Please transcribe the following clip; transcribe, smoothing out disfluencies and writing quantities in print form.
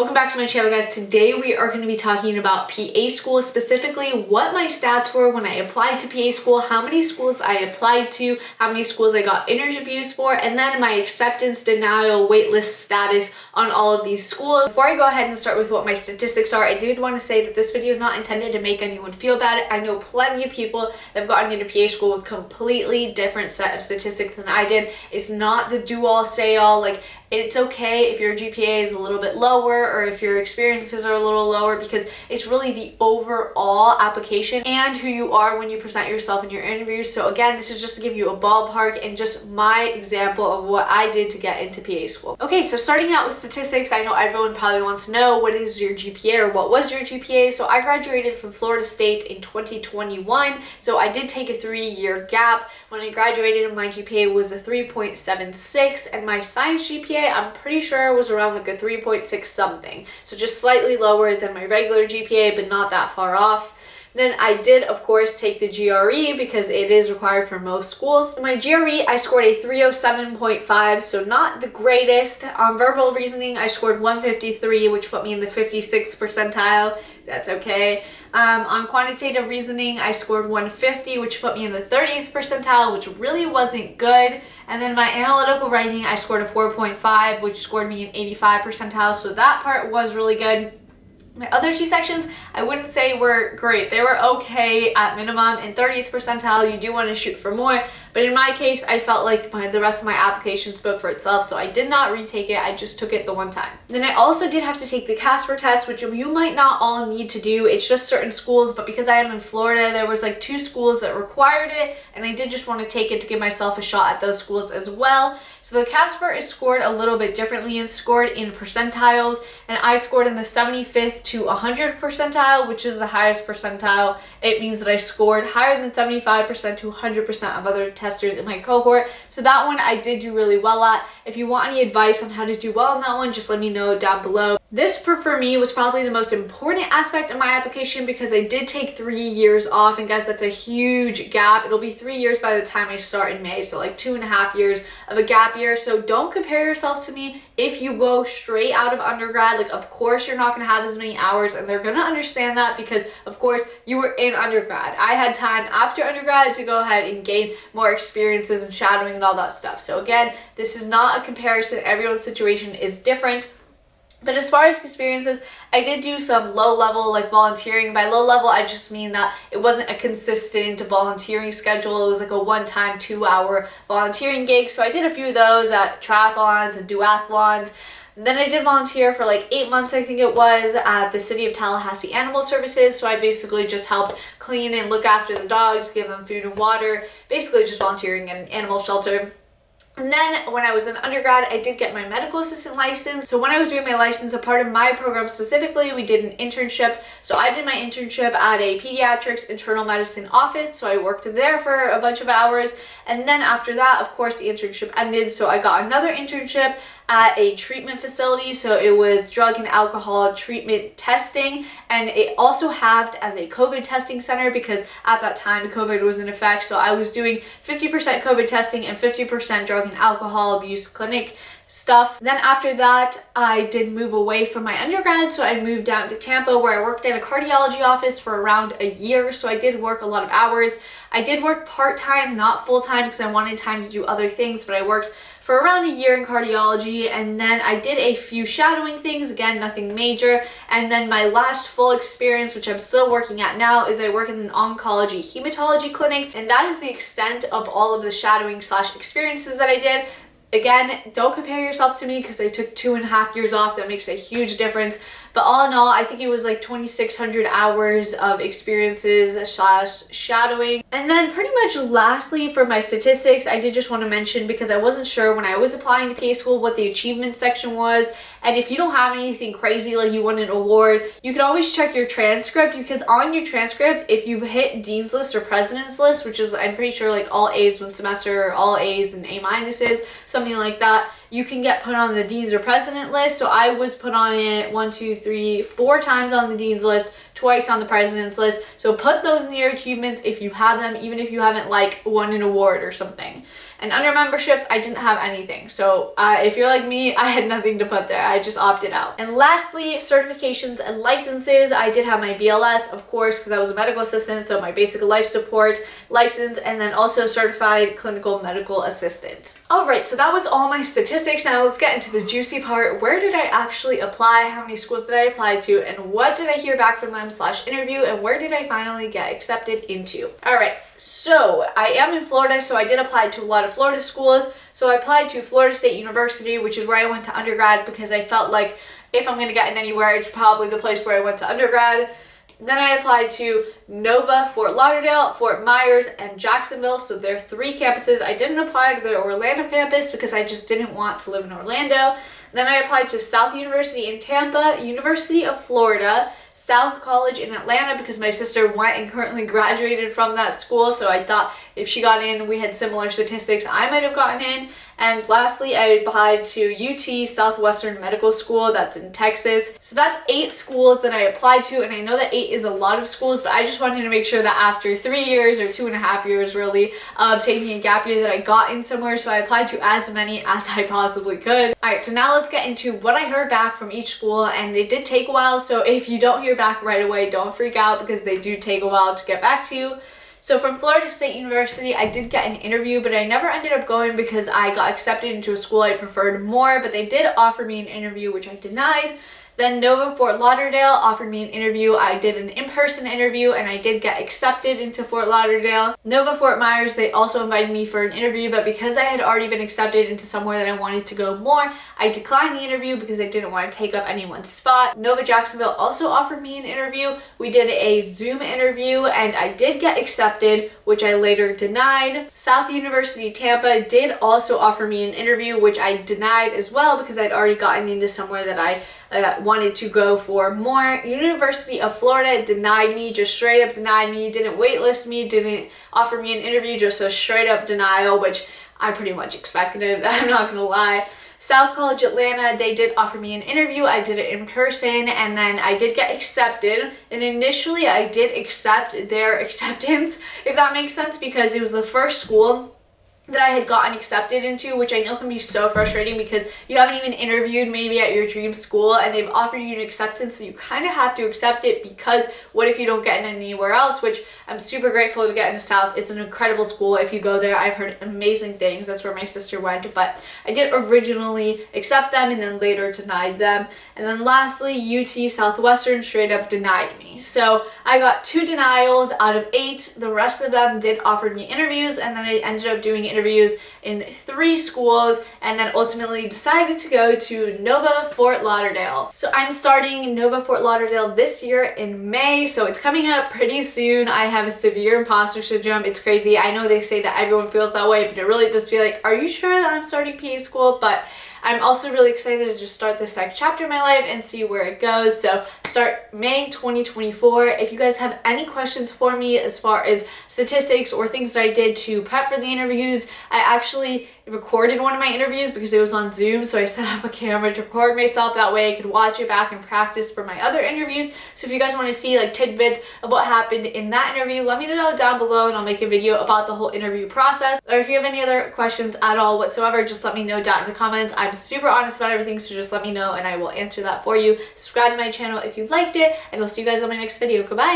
Welcome back to my channel, guys. Today we are going to be talking about PA school, specifically what my stats were when I applied to PA school, how many schools I applied to, how many schools I got interviews for, and then my acceptance, denial, waitlist status on all of these schools. Before I go ahead and start with what my statistics are, I did want to say that this video is not intended to make anyone feel bad. I know plenty of people that have gotten into PA school with completely different set of statistics than I did. It's not the do-all, say-all. Like, it's okay if your GPA is a little bit lower or if your experiences are a little lower, because it's really the overall application and who you are when you present yourself in your interviews. So again, this is just to give you a ballpark and just my example of what I did to get into PA school. Okay, so starting out with statistics, I know everyone probably wants to know what is your GPA or what was your GPA. So I graduated from Florida State in 2021. So I did take a 3-year gap. When I graduated, my GPA was a 3.76, and my science GPA, I'm pretty sure, was around like a 3.6 something. So just slightly lower than my regular GPA, but not that far off. Then I did, of course, take the GRE because it is required for most schools. My GRE, I scored a 307.5, so not the greatest. On verbal reasoning, I scored 153, which put me in the 56th percentile. That's okay. On quantitative reasoning, I scored 150, which put me in the 30th percentile, which really wasn't good. And then my analytical writing, I scored a 4.5, which scored me an 85 percentile, so that part was really good. My other two sections, I wouldn't say were great. They were okay at minimum. In 30th percentile, you do want to shoot for more. But in my case, I felt like the rest of my application spoke for itself, so I did not retake it. I just took it the one time. Then I also did have to take the Casper test, which you might not all need to do. It's just certain schools, but because I am in Florida, there was like 2 schools that required it, and I did just want to take it to give myself a shot at those schools as well. So the Casper is scored a little bit differently and scored in percentiles, and I scored in the 75th to 100th percentile, which is the highest percentile. It means that I scored higher than 75% to 100% of other testers in my cohort. So that one I did do really well at. If you want any advice on how to do well on that one, just let me know down below. This for me was probably the most important aspect of my application because I did take 3 years off, and guys, that's a huge gap. It'll be 3 years by the time I start in May, so like 2.5 years of a gap year. So don't compare yourselves to me. If you go straight out of undergrad, like, of course you're not going to have as many hours, and they're going to understand that because of course you were in undergrad. I had time after undergrad to go ahead and gain more experiences and shadowing and all that stuff. So again, this is not a comparison. Everyone's situation is different. But as far as experiences, I did do some low-level like volunteering. By low-level, I just mean that it wasn't a consistent volunteering schedule. It was like a one-time 2-hour volunteering gig. So I did a few of those at triathlons and duathlons. And then I did volunteer for like 8 months, I think it was, at the City of Tallahassee Animal Services. So I basically just helped clean and look after the dogs, give them food and water, basically just volunteering in an animal shelter. And then when I was in undergrad, I did get my medical assistant license. So when I was doing my license, a part of my program specifically, we did an internship. So I did my internship at a pediatrics internal medicine office. So I worked there for a bunch of hours. And then after that, of course, the internship ended. So I got another internship at a treatment facility. So it was drug and alcohol treatment testing. And it also halved as a COVID testing center because at that time, COVID was in effect. So I was doing 50% COVID testing and 50% drug and alcohol abuse clinic stuff. Then after that, I did move away from my undergrad, so I moved down to Tampa where I worked at a cardiology office for around a year. So I did work a lot of hours. I did work part-time, not full-time, because I wanted time to do other things, but I worked for around a year in cardiology, and then I did a few shadowing things, again, nothing major. And then my last full experience, which I'm still working at now, is I work in an oncology hematology clinic, and that is the extent of all of the shadowing / experiences that I did. Again, don't compare yourself to me because I took 2.5 years off. That makes a huge difference. But all in all, I think it was like 2,600 hours of experiences / shadowing. And then pretty much lastly for my statistics, I did just want to mention, because I wasn't sure when I was applying to PA school what the achievement section was. And if you don't have anything crazy like you won an award, you can always check your transcript, because on your transcript, if you hit Dean's List or President's List, which is, I'm pretty sure, like all A's one semester, or all A's and A minuses, something like that, you can get put on the Dean's or President list. So I was put on it 1, 2, 3, 4 times on the Dean's list, twice on the President's list. So put those in your achievements if you have them, even if you haven't like won an award or something. And under memberships, I didn't have anything. So if you're like me, I had nothing to put there. I just opted out. And lastly, certifications and licenses. I did have my BLS, of course, because I was a medical assistant, so my basic life support license, and then also certified clinical medical assistant. All right, so that was all my statistics. Now let's get into the juicy part. Where did I actually apply? How many schools did I apply to? And what did I hear back from them / interview? And where did I finally get accepted into? All right, so I am in Florida, so I did apply to a lot of Florida schools. So I applied to Florida State University, which is where I went to undergrad, because I felt like if I'm going to get in anywhere, it's probably the place where I went to undergrad. Then I applied to Nova, Fort Lauderdale, Fort Myers, and Jacksonville. So there are 3 campuses. I didn't apply to the Orlando campus because I just didn't want to live in Orlando. Then I applied to South University in Tampa, University of Florida, South College in Atlanta, because my sister went and currently graduated from that school. So I thought if she got in, we had similar statistics, I might have gotten in. And lastly, I applied to UT Southwestern Medical School, that's in Texas. So that's 8 schools that I applied to, and I know that 8 is a lot of schools, but I just wanted to make sure that after 3 years or 2.5 years really of taking a gap year that I got in somewhere, so I applied to as many as I possibly could. All right, so now let's get into what I heard back from each school, and it did take a while, so if you don't hear back right away, don't freak out because they do take a while to get back to you. So from Florida State University, I did get an interview, but I never ended up going because I got accepted into a school I preferred more, but they did offer me an interview, which I denied. Then Nova Fort Lauderdale offered me an interview. I did an in-person interview and I did get accepted into Fort Lauderdale. Nova Fort Myers, they also invited me for an interview, but because I had already been accepted into somewhere that I wanted to go more, I declined the interview because I didn't want to take up anyone's spot. Nova Jacksonville also offered me an interview. We did a Zoom interview and I did get accepted, which I later denied. South University Tampa did also offer me an interview, which I denied as well because I'd already gotten into somewhere that I wanted to go for more. University of Florida denied me, just straight up denied me, didn't waitlist me, didn't offer me an interview, just a straight up denial, which I pretty much expected it, I'm not gonna lie. South College Atlanta, they did offer me an interview. I did it in person and then I did get accepted. And initially I did accept their acceptance, if that makes sense, because it was the first school that I had gotten accepted into, which I know can be so frustrating because you haven't even interviewed maybe at your dream school and they've offered you an acceptance, so you kind of have to accept it because what if you don't get in anywhere else, which I'm super grateful to get into South. It's an incredible school. If you go there, I've heard amazing things. That's where my sister went, but I did originally accept them and then later denied them. And then lastly, UT Southwestern straight up denied me. So I got 2 denials out of 8. The rest of them did offer me interviews and then I ended up doing interviews in 3 schools and then ultimately decided to go to Nova Fort Lauderdale. So I'm starting Nova Fort Lauderdale this year in May, so it's coming up pretty soon. I have a severe imposter syndrome. It's crazy. I know they say that everyone feels that way, but it really does feel like, are you sure that I'm starting PA school? But I'm also really excited to just start this next chapter in my life and see where it goes. So start May 2024. If you guys have any questions for me as far as statistics or things that I did to prep for the interviews, I actually recorded one of my interviews because it was on Zoom, so I set up a camera to record myself. That way I could watch it back and practice for my other interviews. So if you guys want to see like tidbits of what happened in that interview, let me know down below and I'll make a video about the whole interview process. Or if you have any other questions at all whatsoever, just let me know down in the comments. I'm super honest about everything, so just let me know and I will answer that for you. Subscribe to my channel if you liked it, and I'll see you guys on my next video. Goodbye!